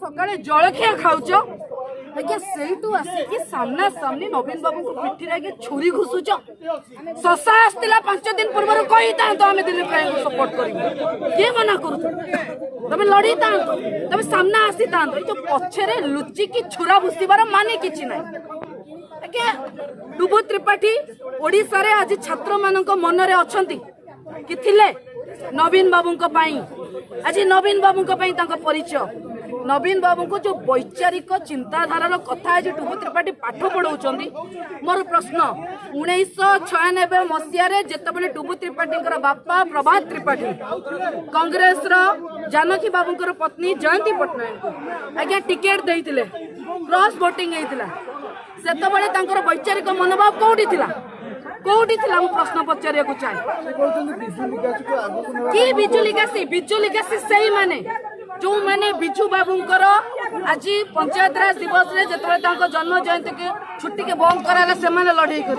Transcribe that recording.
सकाळे जलखिया खाऊच आज्ञा सेठू आसिकी सामना सामनी नवीन बाबू को पिठी आगे छुरी घुसुच शशा आसला 5 दिन पूर्व कही था आम दिलीप राय को सपोर्ट कर किए मना करू तमें लड़ी था तमें सामना आसी था जो पछरे लुचिकी छुरा भुसबार माने किछि ना आज्ञा डुबु त्रिपाठी ओडिशा रे आज छात्र मानक मनरे अछंती कि थिले नवीन बाबू आज नवीन बाबू परिचय नवीन बाबू को जो वैचारिक चिंताधारा कथा आज डुबु त्रिपाठी पाठ पढ़ाऊँ मोर प्रश्न 1996 मसीह जिते डुबु त्रिपाठी बापा प्रभात त्रिपाठी कांग्रेस जानकी बाबू पत्नी जयंती पट्टनायक आज्ञा टिकेट देते क्रॉस वोटिंग से वैचारिक मनोभाव कौटी कौटी प्रश्न पचार चाहे कि बिजु लिगासी से माने जो माने बिजू बाबूंकर आज पंचायत राज दिवस रे जतबे जन्म जयंती के छुट्टी के बंद कराला से माने लड़ाई कर